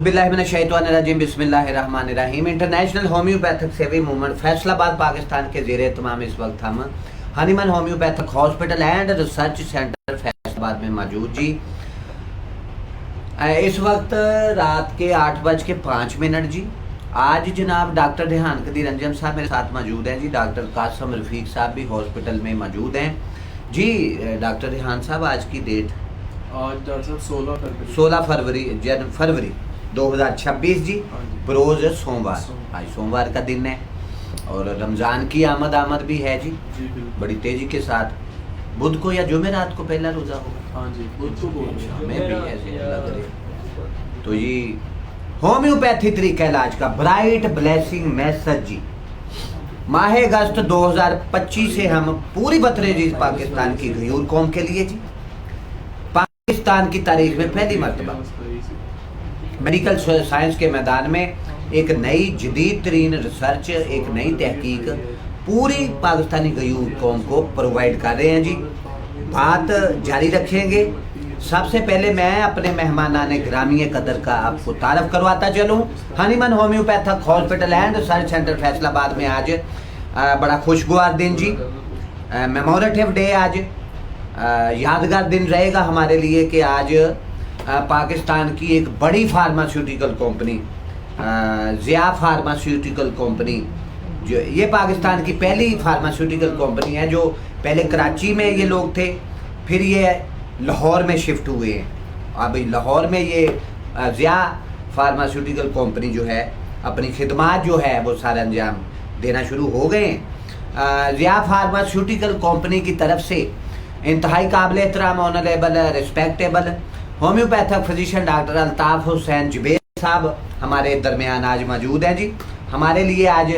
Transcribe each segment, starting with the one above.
बिस्मिल्लाहिर्रहमानिर्रहीम बिस्मिल्लाहिर्रहमानिर्रहीम। International homeopathic सेवी मूवमेंट फैसलाबाद पाकिस्तान के ज़ेरे तमाम इस वक्त हम Hahnemann homeopathic hospital and research centre Faisalabad में मौजूद जी। इस वक्त रात के 8:05 जी। आज जनाब डॉक्टर रेहान कदीर अंजम साहब मेरे साथ मौजूद हैं जी। डॉक्टर कासम रफ़ीक साहब भी हॉस्पिटल में मौजूद हैं जी। डॉक्टर रेहान साहब आज की डेट आज डॉक्टर साहब 16 फरवरी 2026 जी। बरोज़ सोमवार, आज सोमवार का दिन है और रमज़ान की आमद भी है जी बड़ी तेज़ी के साथ। बुध को या जुमेरात को पहला रोज़ा होगा? हाँ जी, बुध को हमें भी ऐसे लग रहे। तो ये होम्योपैथी तरीका इलाज का ब्राइट ब्लेसिंग मैसेज जी। माह अगस्त 2025 से हम पूरी बतरेजी पाकिस्तान की गयूर कौम के लिए जी, पाकिस्तान की तारीख में पहली मरतबा मेडिकल साइंस के मैदान में एक नई जदीद तरीन रिसर्च, एक नई तहकीक पूरी पाकिस्तानी गयूर कौम को प्रोवाइड कर रहे हैं जी। बात जारी रखेंगे। सबसे पहले मैं अपने मेहमानाने ग्रामीय कदर का आपको तारफ़ करवाता चलूँ। Hahnemann homeopathic hospital and research centre Faisalabad में आज बड़ा खुशगवार दिन जी, मेमोरेटिव डे आज यादगार दिन रहेगा हमारे लिए कि आज पाकिस्तान की एक बड़ी pharmaceutical company Zia pharmaceutical company, जो ये पाकिस्तान की पहली फार्मास्यूटिकल कंपनी है, जो पहले कराची में ये लोग थे, फिर ये लाहौर में शिफ्ट हुए हैं। अब लाहौर में ये ज़िया फार्मास्यूटिकल कंपनी जो है अपनी खिदमात जो है वो सारे अंजाम देना शुरू हो गए हैं। ज़िया फार्मास्यूटिकल कंपनी की तरफ से इंतहाई काबिल एहतराम honourable respectable homeopathic physician doctor Altaf Hussain Zubair साहब हमारे दरमियान आज मौजूद हैं जी। हमारे लिए आज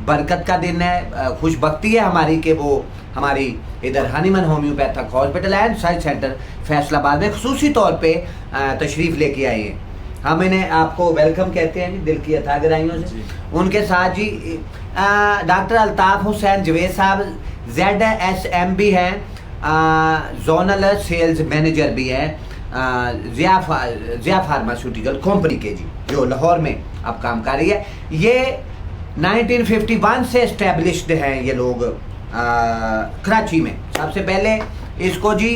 बरकत का दिन है, खुशबख्ती है हमारी कि वो हमारी इधर Hahnemann homeopathic hospital and research centre Faisalabad में खुसूसी तौर पे तशरीफ़ लेके आए हैं। हम इन्हें आपको वेलकम कहते हैं जी दिल की अथा गहराइयों से। उनके साथ जी डॉक्टर अल्ताफ़ हुसैन जुबैर साहब ZSM भी हैं, जोनल सेल्स मैनेजर भी हैं ज़िया फार्मास्यूटिकल कंपनी के जी, जो लाहौर में अब काम कर रही है। ये 1951 से इस्टेब्लिश्ड हैं ये लोग कराची में। सबसे पहले इसको जी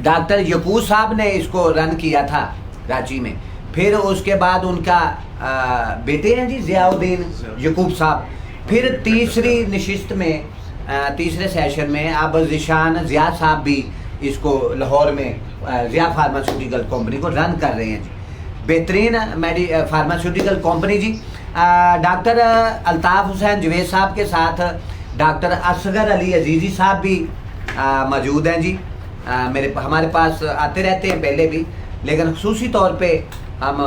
डॉक्टर यकूब साहब ने इसको रन किया था कराची में, फिर उसके बाद उनका बेटे हैं जी ज़ियाउद्दीन यकूब साहब, फिर तीसरी नशिस्त में तीसरे सेशन में अब ज़िशान ज़िया साहब भी इसको लाहौर में ज़िया फार्मास्यूटिकल कंपनी को रन कर रहे हैं जी। बेहतरीन फार्मास्यूटिकल कंपनी जी। डॉक्टर अल्ताफ़ हुसैन जुबैर साहब के साथ डॉक्टर असगर अली अजीज़ी साहब भी मौजूद हैं जी। हमारे पास आते रहते हैं पहले भी, लेकिन खुसूसी तौर पे हम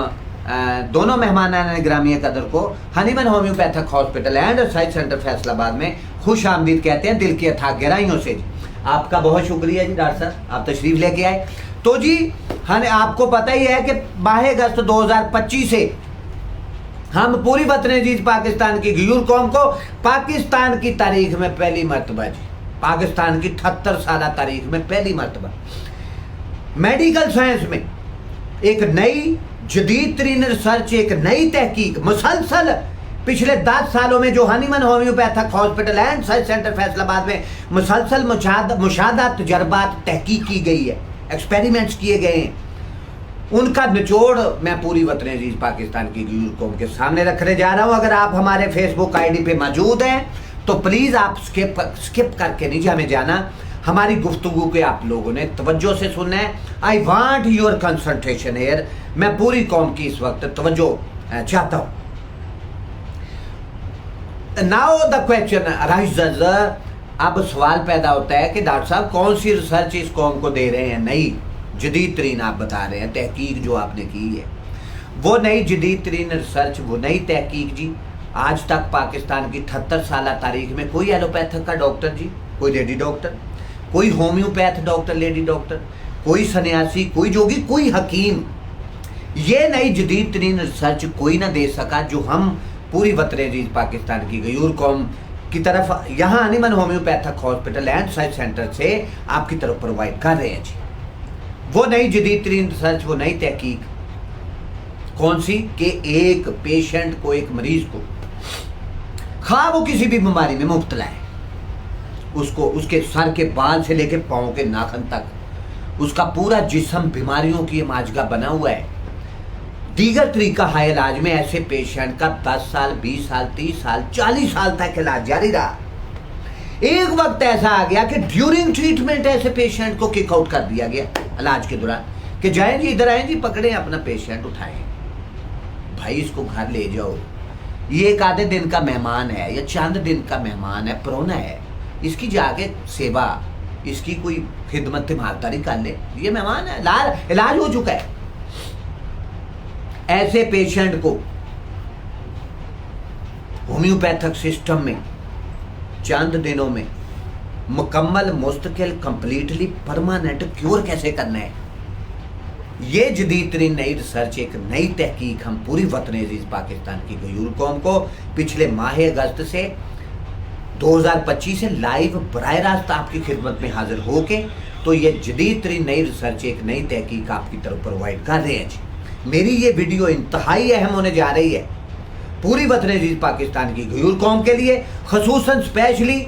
दोनों मेहमान ग्रामीय कदर को Hahnemann homeopathic hospital and research centre Faisalabad में खुश आमदीद कहते हैं दिल की अथाह गहराइयों से जी। आपका बहुत शुक्रिया जी डॉक्टर साहब, आप तशरीफ़ लेके आए। तो जी आपको पता ही है कि माह अगस्त 2025 से हम पूरी वतन-ए-अज़ीज़ पाकिस्तान की गयूर कौम को पाकिस्तान की तारीख में पहली मरतबा जी, पाकिस्तान की 78 साल तारीख में पहली मरतबा मेडिकल साइंस में एक नई जदीद तरीन रिसर्च, एक नई तहकीक मुसलसल पिछले 10 सालों में जो Hahnemann homeopathic hospital and research centre Faisalabad में मुसलसल मुशाहदा तजर्बात तहकीक की गई है, एक्सपेरिमेंट्स किए गए हैं, उनका निचोड़ मैं पूरी वतन-ए-अज़ीज़ पाकिस्तान की गयूर कौम के सामने रखने जा रहा हूँ। अगर आप हमारे फेसबुक ID पे मौजूद हैं तो प्लीज़ आप स्किप करके नीचे हमें जाना। हमारी गुफ्तगू के आप लोगों ने तवज्जो से सुनना है। I want your concentration here. मैं पूरी कौम की इस वक्त तवज्जो चाहता हूँ। नाउ द क्वेश्चन अराइजेज, अब सवाल पैदा होता है कि डॉक्टर साहब कौन सी रिसर्च इस कौम को दे रहे हैं, नई जदीद तरीन आप बता रहे हैं तहकीक जो आपने की है, वो नई जदीद तरीन रिसर्च, वो नई तहकीक जी। आज तक पाकिस्तान की 78 साल तारीख में कोई एलोपैथिक का डॉक्टर जी, कोई लेडी डॉक्टर, कोई होम्योपैथ डॉक्टर लेडी डॉक्टर, कोई सन्यासी, कोई जोगी, कोई हकीम, ये नई जदीद तरीन रिसर्च कोई ना दे सका जो हम पूरी वतन-ए-अज़ीज़ पाकिस्तान की गयूर कौम की तरफ यहाँ Hahnemann homeopathic hospital and research centre से आपकी तरफ प्रोवाइड कर रहे हैं जी। वो नई जदीद तरीन रिसर्च, वो नई तहकीक कौन सी? कि एक पेशेंट को, एक मरीज को, खा वो किसी भी बीमारी में मुब्तला है, उसको उसके सर के बाल से लेकर पाँव के नाखून तक उसका पूरा जिस्म बीमारियों की माजगा बना हुआ है, दीगर तरीका है इलाज में, ऐसे पेशेंट का 10 साल, 20 साल, 30 साल, 40 साल तक इलाज जारी रहा। एक वक्त ऐसा आ गया कि ड्यूरिंग ट्रीटमेंट ऐसे पेशेंट को किक आउट कर दिया गया इलाज के दौरान कि जाएं जी, इधर आए जी, पकड़े अपना पेशेंट उठाएं, भाई इसको घर ले जाओ, ये एक आधे दिन का मेहमान है या चंद दिन का मेहमान है, परौना है, इसकी जाके सेवा, इसकी कोई खिदमत ईमानदारी कर ले, ये मेहमान है, इलाज हो चुका है। ऐसे पेशेंट को होम्योपैथिक सिस्टम में चंद दिनों में मुकम्मल, मुस्तकिल, कंप्लीटली परमानेंट क्योर कैसे करना है, ये जदीद तरीन नई रिसर्च, एक नई तहकीक हम पूरी वतन अजीज पाकिस्तान की गयूर कौम को पिछले माह अगस्त से 2025 से लाइव बराह रास्त आपकी खिदमत में हाजिर होके, तो ये जदीद तरीन नई रिसर्च, एक नई तहकीक आपकी तरफ प्रोवाइड कर रहे हैं जी। मेरी ये वीडियो इंतहाई अहम होने जा रही है पूरी वतन अजीज पाकिस्तान की गयूर कौम के लिए, खसूसन स्पेशली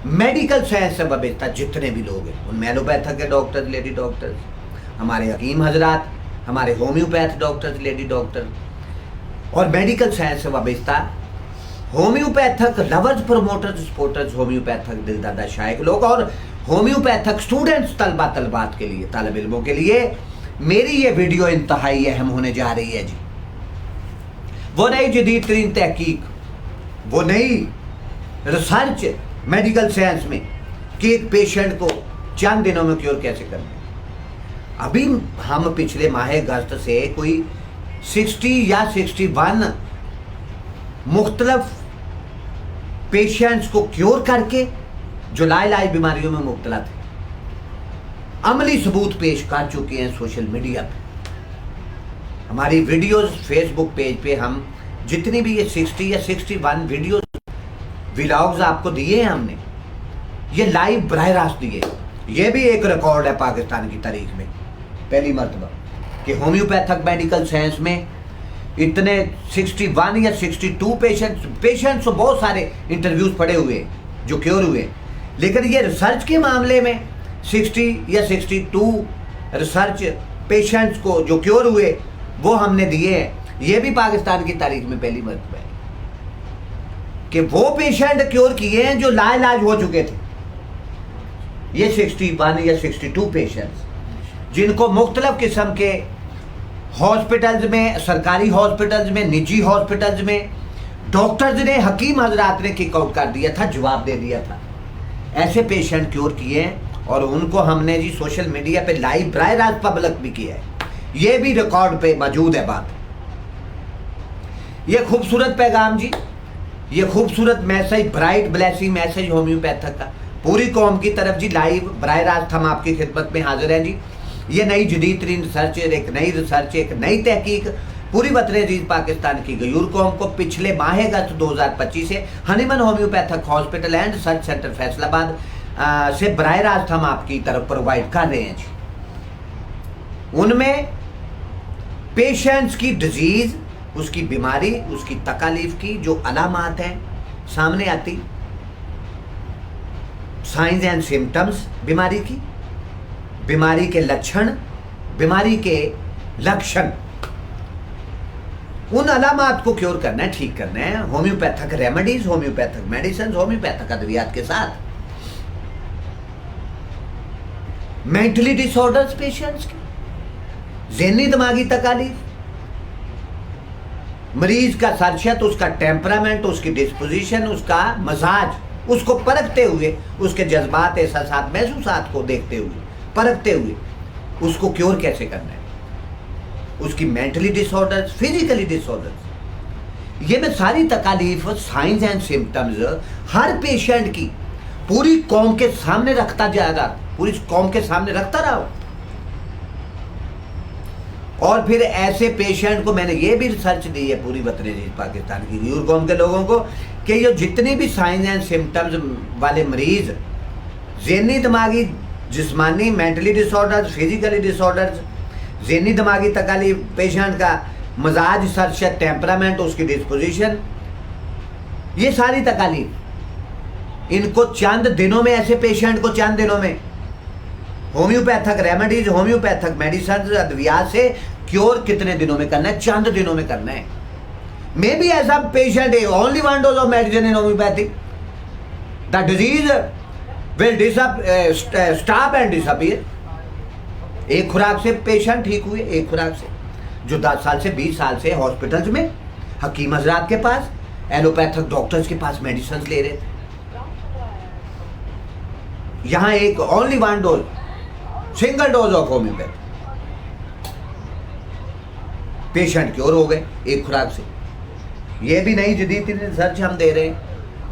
मेडिकल साइंस से वाबस्ता जितने भी लोग हैं, उनमें एलोपैथिक के डॉक्टर, लेडी डॉक्टर, हमारे हकीम हजरात, हमारे होम्योपैथ डॉक्टर्स, लेडी डॉक्टर, और मेडिकल साइंस से वाबस्ता homeopathic lovers, promoters, supporters, homeopathic दिलदादा शायक लोग, और होम्योपैथिक स्टूडेंट्स, तलबा तलबात के लिए, तालिब इल्मों के लिए मेरी ये वीडियो इंतहाई अहम होने जा रही है जी। वो नई जदीद तरीन तहकीक, वो नई रिसर्च मेडिकल साइंस में कि एक पेशेंट को चंद दिनों में क्योर कैसे करना है। अभी हम पिछले माह अगस्त से कोई 60 या 61 मुख्तलफ पेशेंट्स को क्योर करके जो लाइलाज बीमारियों में मुब्तला थे, अमली सबूत पेश कर चुके हैं सोशल मीडिया पे। हमारी वीडियोस फेसबुक पेज पे हम जितनी भी ये 60 या 61 वीडियोस व्लॉग्स आपको दिए हैं, हमने ये लाइव बराह रास्त दिए। ये भी एक रिकॉर्ड है पाकिस्तान की तारीख में पहली मरतबा कि होम्योपैथिक मेडिकल साइंस में इतने 61 या 62 पेशेंट्स तो बहुत सारे इंटरव्यूज पड़े हुए जो क्योर हुए, लेकिन ये रिसर्च के मामले में 60 या 62 रिसर्च पेशेंट्स को जो क्योर हुए वो हमने दिए हैं। ये भी पाकिस्तान की तारीख में पहली मरतबा है कि वो पेशेंट क्योर किए हैं जो लाइलाज हो चुके थे। ये 61 या 62 पेशेंट्स जिनको मुख्तलिफ किस्म के हॉस्पिटल्स में, सरकारी हॉस्पिटल्स में, निजी हॉस्पिटल्स में डॉक्टर्स ने, हकीम हजरात ने किक आउट कर दिया था, जवाब दे दिया था। ऐसे पेशेंट क्योर किए हैं और उनको हमने जी सोशल मीडिया पे लाइव बराह रास्त पब्लिक भी किया है। ये भी रिकॉर्ड पे मौजूद है बात। ये खूबसूरत पैगाम जी, ये खूबसूरत message, bright blessing message homeopathic का पूरी कौम की तरफ जी लाइव बराह रास्त हम आपकी खिदमत में हाजिर हैं जी। ये नई जदीद तरीन रिसर्च, एक नई रिसर्च, एक नई तहकीक पूरी वतन अजीज पाकिस्तान की गयूर कौम को पिछले माह अगस्त 2025 से Hahnemann homeopathic hospital and research centre Faisalabad से बराह रास्त हम आपकी तरफ प्रोवाइड कर रहे हैं जी। उनमें पेशेंट्स की डिजीज, उसकी बीमारी, उसकी तकालीफ की जो अलामात हैं सामने आती, साइंस एंड सिम्टम्स बीमारी की, बीमारी के लक्षण, बीमारी के लक्षण, उन अलामात को क्योर करना है, ठीक करना है homeopathic remedies, homeopathic medicine, homeopathic अद्वियात के साथ। मेंटली डिसऑर्डर्स पेशेंट्स की, ज़हनी दिमागी तकालीफ, मरीज का सरशत, उसका टेम्परामेंट, उसकी डिस्पोजिशन, उसका मजाज, उसको परखते हुए, उसके जज्बात, एहसासात, महसूसात को देखते हुए, परखते हुए उसको क्योर कैसे करना है। उसकी मेंटली डिसऑर्डर्स, फिजिकली डिसऑर्डर्स, ये मैं सारी तकालीफ, साइंस एंड सिम्टम्स हर पेशेंट की पूरी कौम के सामने रखता जाएगा, पूरी कौम के सामने रखता रहा। और फिर ऐसे पेशेंट को मैंने ये भी रिसर्च दी है पूरी वतन अजीज पाकिस्तान की गयूर कौम के लोगों को कि ये जितने भी साइंस एंड सिम्टम्स वाले मरीज, ज़हनी दिमागी, जिस्मानी, मेंटली डिसऑर्डर्स, फिजिकली डिसऑर्डर्स, ज़हनी दिमागी तकालीफ पेशेंट का मजाज, सरशत, टेम्परामेंट, उसकी डिस्पोजिशन, ये सारी तकालीफ इनको चंद दिनों में, ऐसे पेशेंट को चंद दिनों में होम्योपैथिक रेमेडीज, होम्योपैथिक मेडिसिन, अद्वियात से क्योर कितने दिनों में करना है? चंद दिनों में करना है। मे बी ऐसा पेशेंट है only 1 dose of medicine in homeopathic, the disease will stop and disappear. एक खुराक से पेशेंट ठीक हुए, एक खुराक से, जो 10 साल से 20 साल से हॉस्पिटल्स में हकीम हजरात के पास, एलोपैथिक डॉक्टर्स के पास मेडिसिन ले रहे थे, यहां एक only 1 dose, single dose of homeopath, patient cure हो गए एक खुराक से। ये भी नहीं जदीद रिसर्च हम दे रहे हैं,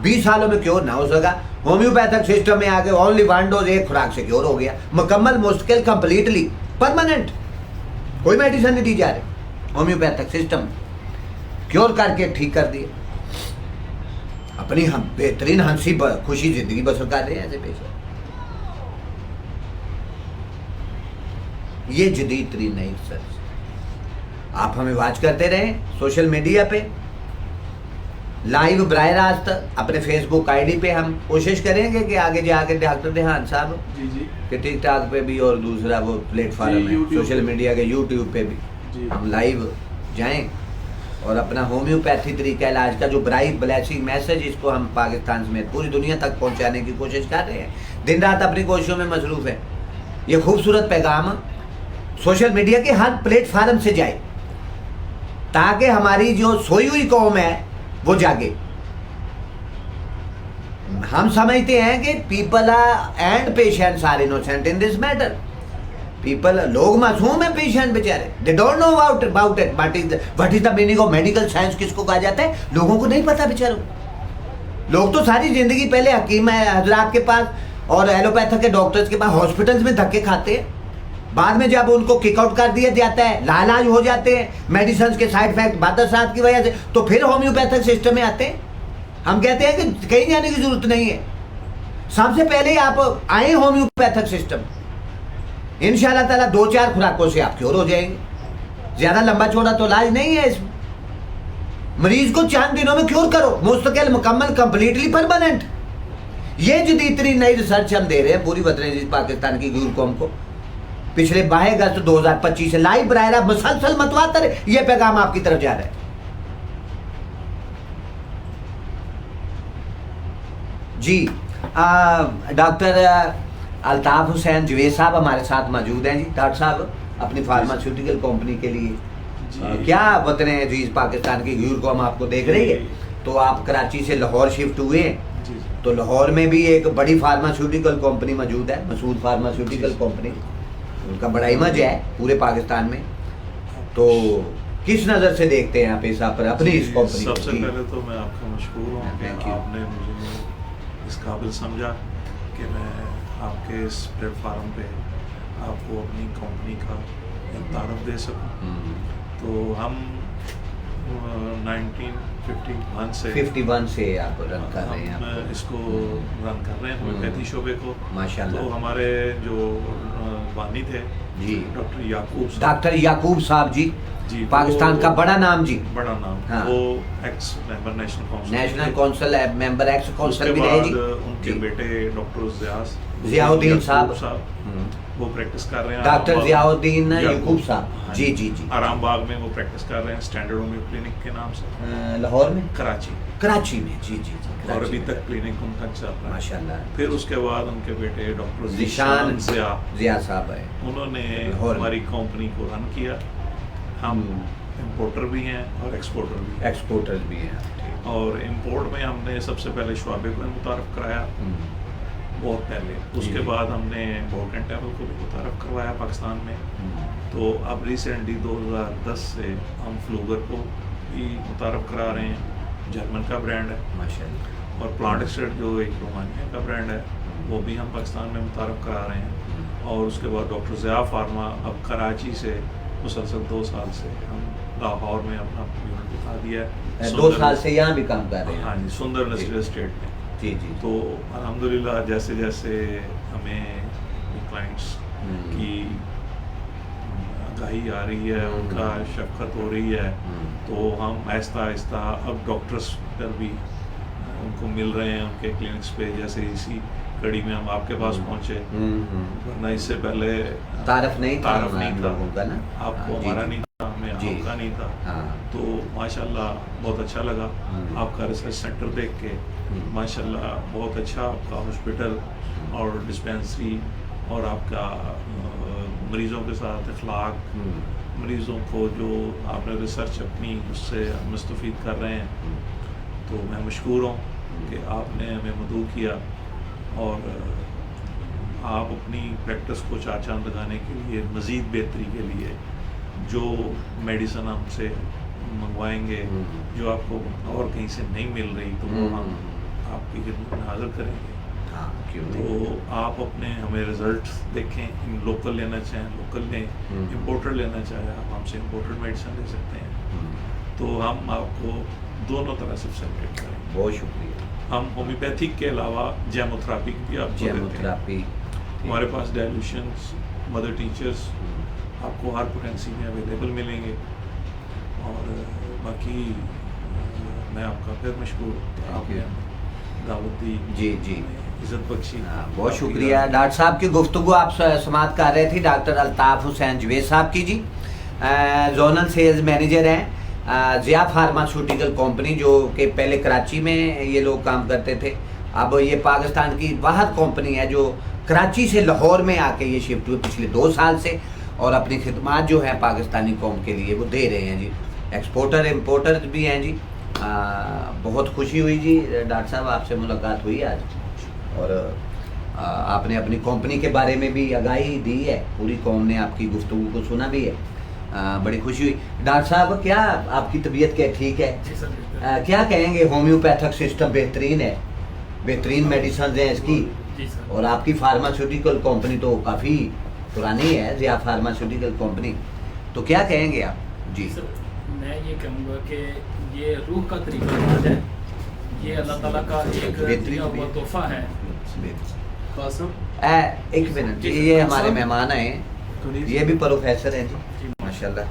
20 सालों में क्योर ना हो सका, होम्योपैथिक सिस्टम में आके ओनली 1 डोज, एक खुराक से क्योर हो गया, मुकम्मल, मुश्किल, कंप्लीटली परमानेंट, कोई मेडिसिन नहीं दी जा रही, होम्योपैथिक सिस्टम क्योर करके ठीक कर दिए, अपनी हम बेहतरीन हंसी खुशी जिंदगी बसर कर रहे हैं ऐसे पेशेंट। ये जदीद तरीन नई रिसर्च। आप हमें वॉच करते रहें सोशल मीडिया पे, लाइव बराह रास्त अपने फेसबुक आईडी पे। हम कोशिश करेंगे कि आगे जाके डॉक्टर देहान साहब जी जी के टिकटॉक पे भी और दूसरा वो प्लेटफॉर्म है सोशल मीडिया के, यूट्यूब पे भी हम लाइव जाएं और अपना होम्योपैथी तरीका इलाज का जो ब्राइट ब्लेसिंग मैसेज, इसको हम पाकिस्तान समेत पूरी दुनिया तक पहुंचाने की कोशिश कर रहे हैं। दिन रात अपनी कोशिशों में मसरूफ़ है। ये खूबसूरत पैगाम सोशल मीडिया के हर प्लेटफार्म से जाए ताकि हमारी जो सोई हुई कौम है वो जागे। हम समझते हैं कि people and patients are innocent in this matter. People, लोग मासूम है, पेशेंट बेचारे, they don't know about it, what is the meaning of medical science, किसको कहा जाता है, लोगों को नहीं पता बेचारों। लोग तो सारी जिंदगी पहले हकीम हजरात के पास और एलोपैथिक के डॉक्टर्स के पास हॉस्पिटल्स में धक्के खाते हैं, बाद में जब उनको किक आउट कर दिया जाता है, लाइलाज हो जाते हैं मेडिसिन के साइड इफेक्ट बादशाह की वजह से, तो फिर होम्योपैथिक सिस्टम में आते हैं। हम कहते हैं कि कहीं जाने की जरूरत नहीं है, सबसे पहले आप आए होम्योपैथिक सिस्टम, इंशाल्लाह ताला 2-4 खुराकों से आप क्योर हो जाएंगे। ज्यादा लंबा चौड़ा तो इलाज नहीं है इसमें। मरीज को चंद दिनों में क्योर करो, मुस्तकिल, मुकम्मल, कंप्लीटली परमानेंट। ये जदीद तरीन नई रिसर्च हम दे रहे हैं पूरी वतन अजीज पाकिस्तान की गूर कौम को। पिछले 22 अगस्त 2025 से लाइव बराह मुसलसल मतवातर ये पैगाम आपकी तरफ जा रहा है। जी, डॉक्टर अल्ताफ हुसैन जवेद साहब हमारे साथ मौजूद हैं। जी डॉक्टर साहब, अपनी फार्मास्यूटिकल कंपनी के लिए क्या वतन अजीज पाकिस्तान की गूर कौम आपको देख रही है, तो आप कराची से लाहौर शिफ्ट हुए हैं, तो लाहौर में भी एक बड़ी फार्मास्यूटिकल कंपनी मौजूद है, मसूद फार्मास्यूटिकल कंपनी, उनका बड़ा इमेज है पूरे पाकिस्तान में। तो किस नज़र से देखते हैं आप इस पर अपनी इस कंपनी? सबसे पहले तो मैं आपका मशहूर हूँ कि आपने मुझे इस काबिल समझा कि मैं आपके इस प्लेटफार्म पे आपको अपनी कंपनी का एक तारफ़ दे सकूँ। तो हम 1951 से आप रन कर रहे हैं, हम इसको रन कर रहे हैं होम्योपैथी शोबे को, माशाल्लाह। तो हमारे जो बानी थे जी डॉक्टर याकूब साहब जी, पाकिस्तान का बड़ा नाम जी, बड़ा नाम, हाँ। वो x member national council member, x council भी रहे जी। उनके बेटे डॉक्टर जियाउद्दीन साहब वो प्रैक्टिस कर रहे हैं, डॉक्टर जियाउद्दीन याकूब साहब, हाँ जी जी जी, आराम बाग में वो प्रैक्टिस कर रहे हैं स्टैंडर्ड होम्यो क्लिनिक के नाम से, लाहौर में, कराची में, जी जी जी, और अभी तक क्लिनिक उनका चल रहा है माशाल्लाह। फिर उसके बाद उनके बेटे डॉक्टर ज़ीशान जिया साहब है, उन्होंने हमारी कंपनी को रन किया। हम इम्पोर्टर भी हैं और एक्सपोर्टर भी हैं। और इम्पोर्ट में हमने सबसे पहले शुआबे को मुतारफ़ कराया बहुत पहले, उसके बाद हमने बोल्टन टेबल को भी मुतारफ़ करवाया पाकिस्तान में। तो अब रिसेंटली 2010 से हम फ्लूगर को भी मुतारफ़ करा रहे हैं, जर्मन का ब्रांड है माशाल्लाह। और प्लांट एक्सट्रैक्ट जो एक रोमानिया का ब्रांड है वो भी हम पाकिस्तान में मुतारफ़ करा रहे हैं। और उसके बाद डॉक्टर ज़िया फार्मा अब कराची से मुसलसल 2 साल से हम लाहौर में अपना यूनिट बिठा दिया है। 2 साल से यहाँ भी काम कर रहे हैं? हाँ जी, सुंदर इंडस्ट्रियल एस्टेट में। जी जी। तो अल्हम्दुलिल्लाह जैसे जैसे हमें क्लाइंट्स की आगाही आ रही है, उनका शफकत हो रही है, तो हम आहिस्ता आहिस्ता अब डॉक्टर्स पर भी उनको मिल रहे हैं उनके क्लिनिक्स पे, जैसे इसी कड़ी में हम आपके पास पहुंचे, वरना इससे पहले तारफ नहीं था लोगों का ना, आपको हाँ, हमारा जी, नहीं था, हमें जी, आपका नहीं था। हाँ, तो माशाल्लाह बहुत अच्छा लगा आपका रिसर्च सेंटर देख के, माशाल्लाह बहुत अच्छा आपका हॉस्पिटल और डिस्पेंसरी और आपका मरीज़ों के साथ अखलाक, मरीज़ों को जो आपने रिसर्च अपनी उससे मुस्तफ़ीद कर रहे हैं, तो मैं मशकूर हूँ कि आपने हमें मदऊ किया और आप अपनी प्रैक्टिस को चार चांद लगाने के लिए, मज़ीद बेहतरी के लिए जो मेडिसिन हमसे मंगवाएंगे, जो आपको और कहीं से नहीं मिल रही, तो वो हम आपकी खिदमत में हाज़िर करेंगे। हाँ, क्यों नहीं? तो आप अपने हमें रिजल्ट देखें, लोकल लेना चाहें लोकल लें, इम्पोर्टेड लेना चाहें आप हमसे इम्पोर्टेड मेडिसिन ले सकते हैं, तो हम आपको दोनों तरह से फैसिलिटेट करेंगे। बहुत शुक्रिया। हम होम्योपैथिक के अलावा जेमोथेरापी भी आपको देते हैं। जेमोथेरापी हमारे पास डायल्यूशंस, मदर टीचर्स आपको हर पोटेंसी में अवेलेबल मिलेंगे, और बाकी मैं आपका फिर मशकूर कि आपने दावत दी, जी जी, इज़्ज़त बख्शी। बहुत शुक्रिया। डॉक्टर साहब की गुफ्तगू आप समाप्त कर रहे थे, डॉक्टर अल्ताफ़ हुसैन जवेद साहब की जी, जोनल सेल्स मैनेजर हैं ज़िया फार्मास्यूटिकल कंपनी, जो कि पहले कराची में ये लोग काम करते थे, अब ये पाकिस्तान की वाहद कंपनी है जो कराची से लाहौर में आके ये शिफ्ट हुए पिछले 2 साल से, और अपनी खिदमत जो है पाकिस्तानी कौम के लिए वो दे रहे हैं जी। एक्सपोर्टर इम्पोर्टर भी हैं जी। बहुत खुशी हुई जी डॉक्टर साहब, आपसे मुलाकात हुई आज, और आपने अपनी कंपनी के बारे में भी आगाही दी है, पूरी कौम ने आपकी गुफ्तगू को सुना भी है। बड़ी खुशी हुई। डॉक्टर साहब, क्या आपकी तबीयत क्या ठीक है? क्या कहेंगे, होम्योपैथिक सिस्टम बेहतरीन है, बेहतरीन मेडिसिन हैं इसकी, और आपकी फार्मास्यूटिकल कंपनी तो काफ़ी पुरानी है, ज़िया फार्मास्यूटिकल कंपनी, तो क्या कहेंगे आप? जी सर, मैं ये कहूँगा कि ये रूह का तरीका इलाज है, ये अल्लाह ताला का एक दिया हुआ तोहफा है। एक मिनट, ये हमारे मेहमान हैं, ये भी प्रोफेसर हैं जी, माशाल्लाह।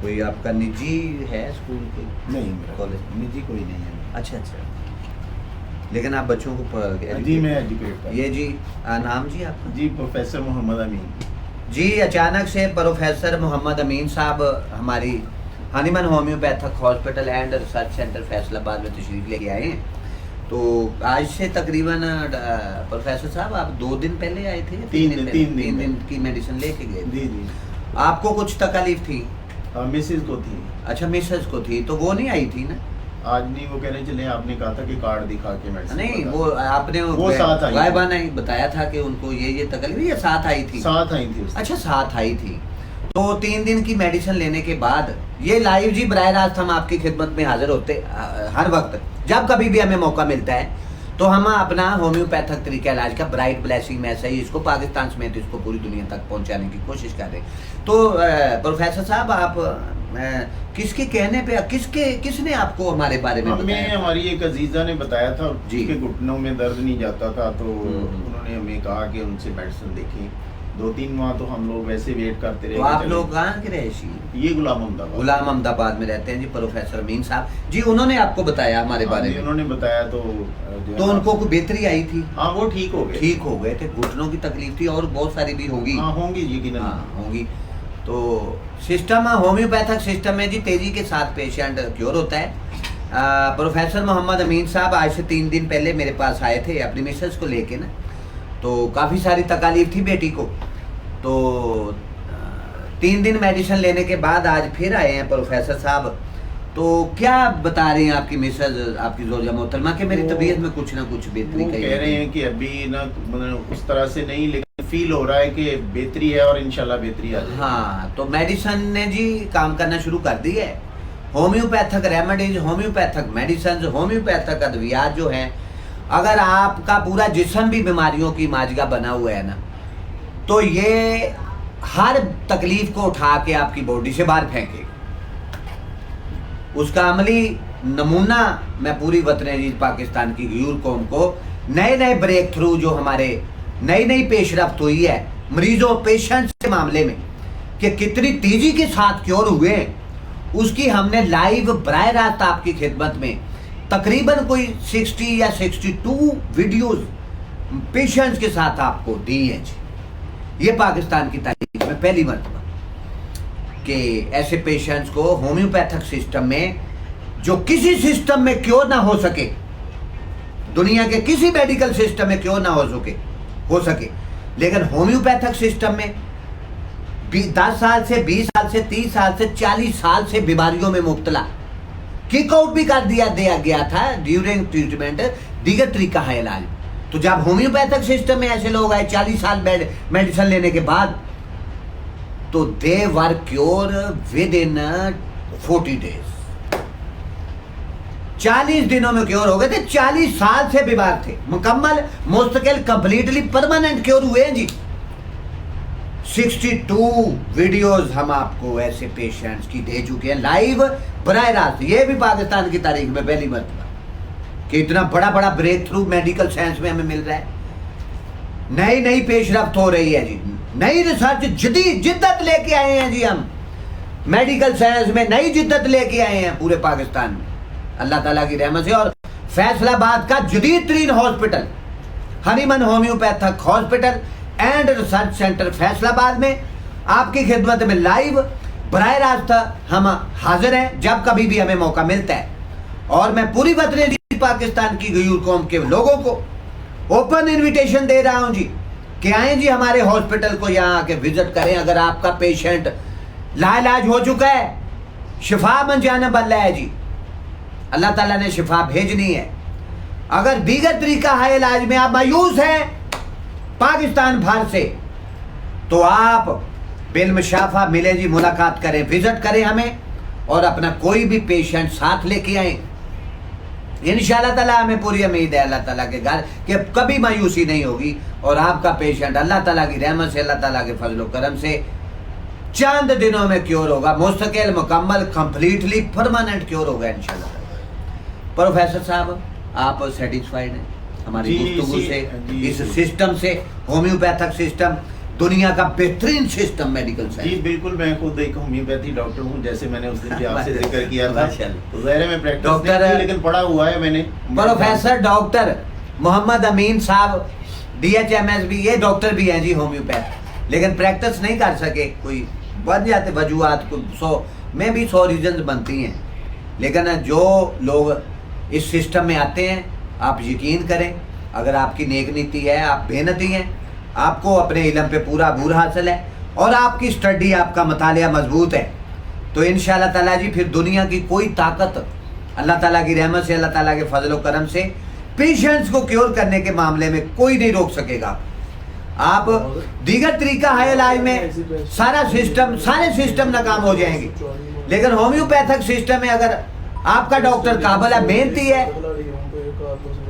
कोई आपका निजी है स्कूल कोई? नहीं, कॉलेज निजी कोई नहीं है। अच्छा अच्छा, लेकिन आप बच्चों को जी मैं एजुकेट कर। ये जी नाम जी आपका? जी प्रोफेसर मोहम्मद अमीन जी। अचानक से प्रोफेसर मोहम्मद अमीन साहब हमारी Hahnemann homeopathic hospital and research centre Faisalabad में तशरीफ लेके आए हैं। तो आज से तकरीबन प्रोफेसर साहब आप 2 दिन पहले आए थे? 3 दिन की मेडिसिन लेके गए थे? जी जी। आपको कुछ तकलीफ थी? मिसेज को थी। अच्छा, मिसेज को थी, तो वो नहीं आई थी ना? आज नहीं, वो कह रहे चले, आपने कहा था कि कार्ड दिखा के मेडिसिन। नहीं, वो आपने वो साथ आई, गायबाना ही बताया था कि उनको ये तकलीफ, ये साथ आई थी? साथ आई थी। अच्छा, साथ आई थी। तो 3 दिन की मेडिसिन लेने के बाद ये लाइव जी बराह रास्त हम आपकी खिदमत में हाजिर होते हर वक्त, जब कभी भी हमें मौका मिलता है तो हम अपना होम्योपैथिक तरीका इलाज का ब्राइट ब्लेसिंग में ऐसा ही इसको पाकिस्तान समेत इसको पूरी दुनिया तक पहुंचाने की कोशिश कर रहे हैं। तो प्रोफेसर साहब, आप किसके कहने पे, किसने आपको हमारे बारे में बताया? हमारी एक अजीजा ने बताया था, जी। उसके घुटनों में दर्द नहीं जाता था, तो उन्होंने हमें कहा कि उनसे मेडिसिन देखी। 2-3 माह तो हम लोग वैसे वेट करते रहे। तो आप लोग कहाँ के रहे? ये गुलाम अहमदाबाद में रहते हैं जी प्रोफेसर अमीन साहब जी। उन्होंने आपको बताया हमारे बारे में? उन्होंने बताया, तो उनको कोई बेहतरी आई थी? हाँ, वो ठीक हो गए। ठीक हो गए थे। घुटनों की तकलीफ थी और बहुत सारी भी होगी। हाँ, होंगी यकीनन। हाँ, होंगी। तो सिस्टम होम्योपैथिक सिस्टम में जी तेजी के साथ पेशेंट क्योर होता है। प्रोफेसर मोहम्मद अमीन साहब आज से 3 दिन पहले मेरे पास आए थे अपनी मिसेस को लेके ना, तो काफ़ी सारी तकलीफ थी बेटी को। तो 3 दिन मेडिसिन लेने के बाद आज फिर आए हैं प्रोफेसर साहब। तो क्या बता रही हैं आपकी मिसेज, आपकी जोजा मोहतरमा, कि मेरी तबीयत में कुछ ना कुछ बेहतरी कह रहे हैं कि अभी ना मतलब उस तरह से नहीं, लेकिन फील हो रहा है कि बेहतरी है और इंशाल्लाह बेहतरी आ जाएगी। हाँ, तो मेडिसिन ने जी काम करना शुरू कर दी है। Homeopathic remedies, homeopathic medicine, homeopathic अद्वियात जो हैं, अगर आपका पूरा जिस्म भी बीमारियों की माजगा बना हुआ है ना, तो ये हर तकलीफ को उठा के आपकी बॉडी से बाहर फेंकेगा। उसका अमली नमूना मैं पूरी वतन अजीज पाकिस्तान की गयूर कौम को नए ब्रेक थ्रू जो हमारे नई पेशरफ्त हुई है मरीजों पेशेंट्स के मामले में, कि कितनी तेजी के साथ क्योर हुए, उसकी हमने लाइव बराह रास्त आपकी खिदमत में तकरीबन कोई 60 या 62 वीडियोस पेशेंट्स के साथ आपको दी है जी। ये पाकिस्तान की तारीख में पहली मरतबा कि ऐसे पेशेंट्स को होम्योपैथिक सिस्टम में, जो किसी सिस्टम में क्योर ना हो सके, दुनिया के किसी मेडिकल सिस्टम में क्योर ना हो सके, लेकिन होम्योपैथिक सिस्टम में 10 साल से 20 साल से 30 साल से 40 साल से बीमारियों में मुब्तला किक आउट भी कर दिया गया था ड्यूरिंग ट्रीटमेंट, दीगर तरीका है इलाज। तो जब होम्योपैथिक सिस्टम में ऐसे लोग आए 40 साल मेडिसिन लेने के बाद, तो दे वर क्योर विद इन 40 डेज, 40 दिनों में क्योर हो गए थे। 40 साल से बीमार थे, मुकम्मल मुस्तकिल कंप्लीटली परमानेंट क्योर हुए हैं जी। 62 वीडियोस हम आपको ऐसे पेशेंट्स की दे चुके हैं लाइव बराह रास्त। ये भी पाकिस्तान की तारीख में पहली मरतबा कि इतना बड़ा बड़ा ब्रेक थ्रू मेडिकल साइंस में हमें मिल रहा है। नई नई पेशरफ्त हो रही है जी, नई रिसर्च जिद्दत लेके आए हैं जी। हम मेडिकल साइंस में नई जिद्दत लेके आए हैं पूरे पाकिस्तान में अल्लाह ताला की रहमत से। और फैसलाबाद का जदीद तरीन hospital Hahnemann homeopathic hospital and research centre Faisalabad में आपकी खिदमत में लाइव बराह रास्त हम हाजिर हैं जब कभी भी हमें मौका मिलता है। और मैं पूरी वतन पाकिस्तान की गयूर कौम के लोगों को ओपन इनविटेशन दे रहा हूं जी कि आए जी हमारे हॉस्पिटल को यहाँ आके विजिट करें। अगर आपका पेशेंट लाइलाज हो चुका है, शिफा मंजाना बल्ला है जी, अल्लाह ताला ने शिफा भेजनी है। अगर दीगर तरीका है इलाज में आप मायूस हैं पाकिस्तान भर से, तो आप बिलमशाफा मिले जी, मुलाकात करें, विजिट करें हमें और अपना कोई भी पेशेंट साथ लेके आए। इंशाअल्लाह ताला हमें पूरी उम्मीद है अल्लाह ताला के घर कि कभी मायूसी नहीं होगी और आपका पेशेंट अल्लाह ताला की रहमत से, अल्लाह ताला के फजल करम से चंद दिनों में क्योर होगा, मुस्तकिल मुकम्मल कंप्लीटली परमानेंट क्योर होगा इंशाअल्लाह। प्रोफेसर साहब, आप सेटिस्फाइड हैं हमारी गुफ्तगू से, इस सिस्टम से? होम्योपैथिक सिस्टम दुनिया का बेहतरीन सिस्टम मेडिकल साइंस। जी बिल्कुल, मैं खुद एक होम्योपैथी डॉक्टर हूँ, जैसे मैंने उस दिन भी आपसे जिक्र किया था। तो ज़ाहिर है मैं प्रैक्टिस डॉक्टर नहीं की, लेकिन पढ़ा हुआ है मैंने। प्रोफेसर डॉक्टर मोहम्मद अमीन साहब DHMSB, ये डॉक्टर भी हैं जी होम्योपैथ, लेकिन प्रैक्टिस नहीं कर सके, कोई बन जाते वजूहत, 100 रीजन बनती हैं। लेकिन जो लोग इस सिस्टम में आते हैं, आप यकीन करें, अगर आपकी नेक नीति है, आप मेहनती हैं, आपको अपने इल्म पे पूरा अबूर हासिल है और आपकी स्टडी, आपका मतालिया मजबूत है, तो इंशाअल्लाह ताला जी फिर दुनिया की कोई ताकत अल्लाह ताला की रहमत से, अल्लाह ताला के फजल व करम से पेशेंट्स को क्योर करने के मामले में कोई नहीं रोक सकेगा। आप दीगर तरीका है इलाज में सारे सिस्टम नाकाम हो जाएंगे, लेकिन होम्योपैथिक सिस्टम में अगर आपका डॉक्टर काबिल है, मेहनती है,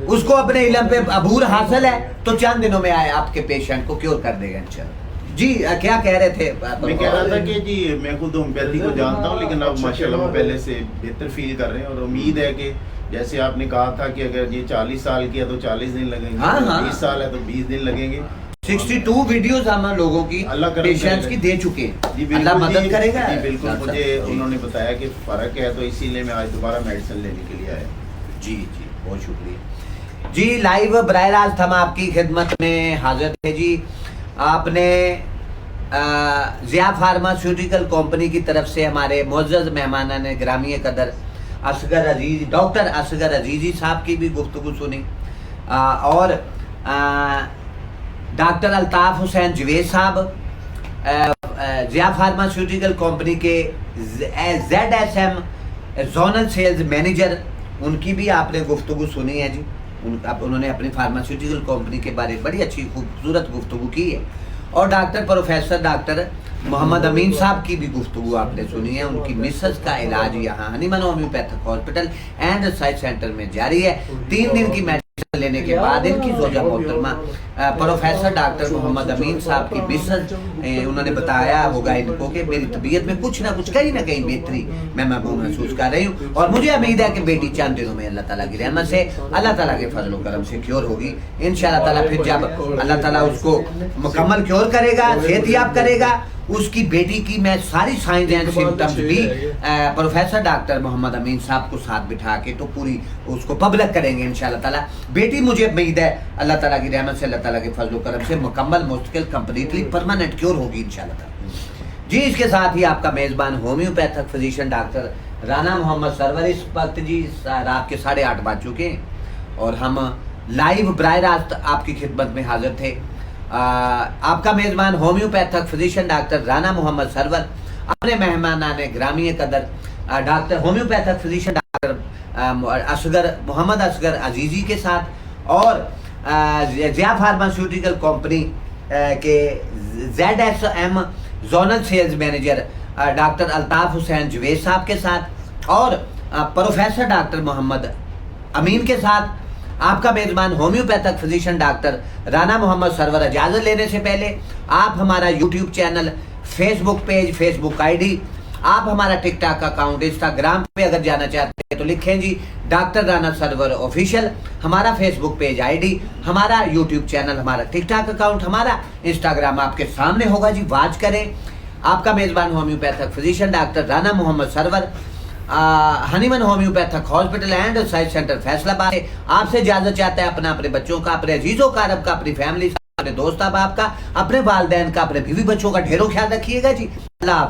उसको अपने इल्म पे अबूर हासिल है, तो चंद दिनों में आए आपके पेशेंट को क्योर कर देगा इंशाअल्लाह। जी क्या कह रहे थे? मैं कह रहा था कि जी मैं खुद होम्योपैथी को जानता हूँ, लेकिन अब माशाल्लाह वो पहले से बेहतर फील कर रहे हैं और उम्मीद है कि जैसे आपने कहा था कि अगर ये 40 साल की है तो 40 दिन लगेंगे, 20 साल है तो 20 दिन लगेंगे। 62 वीडियोस हम लोगों की पेशेंट्स की दे चुके हैं, अल्लाह मदद करेगा। जी बिल्कुल, मुझे उन्होंने बताया कि फ़र्क है, तो इसीलिए मैं आज दोबारा मेडिसिन लेने के लिए आया। जी जी, बहुत शुक्रिया जी। लाइव बराह रास्त हम आपकी खिदमत में हाजिर थे जी। आपने ज़िया फार्मास्यूटिकल कंपनी की तरफ से हमारे मुअज़्ज़ज़ मेहमान ने ग्रामीय कदर असगर अजीज़, डॉक्टर असगर अजीज़ी साहब की भी गुफ्तगू सुनी और डॉक्टर अल्ताफ़ हुसैन जवेद साहब ज़िया फार्मास्यूटिकल कंपनी के ZSM जोनल सेल्स मैनेजर, उनकी भी आपने गुफ्तगू सुनी है जी। उन्होंने अपनी फार्मास्यूटिकल कंपनी के बारे में बड़ी अच्छी खूबसूरत गुफ्तगू की है। और प्रोफेसर डॉक्टर मोहम्मद अमीन साहब की भी गुफ्तगू आपने सुनी है। उनकी मिसेस का इलाज यहाँ Hahnemann homeopathic hospital and research centre में जारी है। 3 दिन की मेडिसिन लेने के बाद इनकी जोजा मोहतरमा प्रोफेसर डॉक्टर मोहम्मद अमीन साहब की मिसेस, उन्होंने बताया होगा इनको कि मेरी तबीयत में कुछ ना कुछ कहीं ना कहीं बेहतरी मैं महसूस कर रही हूँ और मुझे उम्मीद है कि बेटी चंद दिनों में अल्लाह ताला की रहमत से, अल्लाह ताला के फजल व करम से क्योर होगी इंशाअल्लाह ताला। फिर जब अल्लाह ताला उसको मुकम्मल क्योर करेगा, सेहतयाब करेगा, उसकी बेटी की मैं सारी साइंस एंड सिम्टम्स भी प्रोफेसर डॉक्टर मोहम्मद अमीन साहब को साथ बिठा के तो पूरी उसको पब्लिक करेंगे इंशाल्लाह ताला। बेटी मुझे उम्मीद है अल्लाह ताला की रहमत से, अल्लाह ताला के फजल करम से मुकम्मल मुस्तकिल कंप्लीटली परमानेंट क्योर होगी इंशाल्लाह ताला जी। इसके साथ ही आपका मेज़बान homeopathic physician doctor Rana Mohammad Sarwar इस वक्त जी रात के 8:30 बज चुके हैं और हम लाइव बराह रास्त आपकी खिदमत में हाजिर थे। आपका मेज़बान homeopathic physician doctor Rana Mohammad Sarwar अपने मेहमानान ग्रामीय कदर doctor homeopathic physician doctor Asghar Mohammad Asghar Azizi के साथ और ज़िया फार्मास्यूटिकल कंपनी के ZSM zonal sales manager doctor Altaf Hussain Javed sahab के साथ और प्रोफेसर डॉक्टर मोहम्मद अमीन के साथ आपका मेज़बान homeopathic physician doctor Rana Mohammad Sarwar. इजाज़त लेने से पहले आप हमारा YouTube channel, Facebook page, Facebook ID, आप हमारा टिकटॉक अकाउंट, इंस्टाग्राम पे अगर जाना चाहते हैं तो लिखें जी डॉक्टर राना सरवर ऑफिशियल, हमारा फेसबुक पेज ID, हमारा यूट्यूब चैनल, हमारा टिकटॉक अकाउंट, हमारा इंस्टाग्राम आपके सामने होगा जी। वाच करें। आपका मेज़बान homeopathic physician doctor Rana Mohammad Sarwar Hahnemann homeopathic hospital and research centre Faisalabad आपसे इजाजत चाहता है अपने बच्चों का, अपने अजीजों का, अरब का, अपनी फैमिली का, अपने दोस्त अहबाब का, अपने वालिदैन का, अपने बीवी बच्चों का ढेरों ख्याल रखिएगा जी। अल्लाह।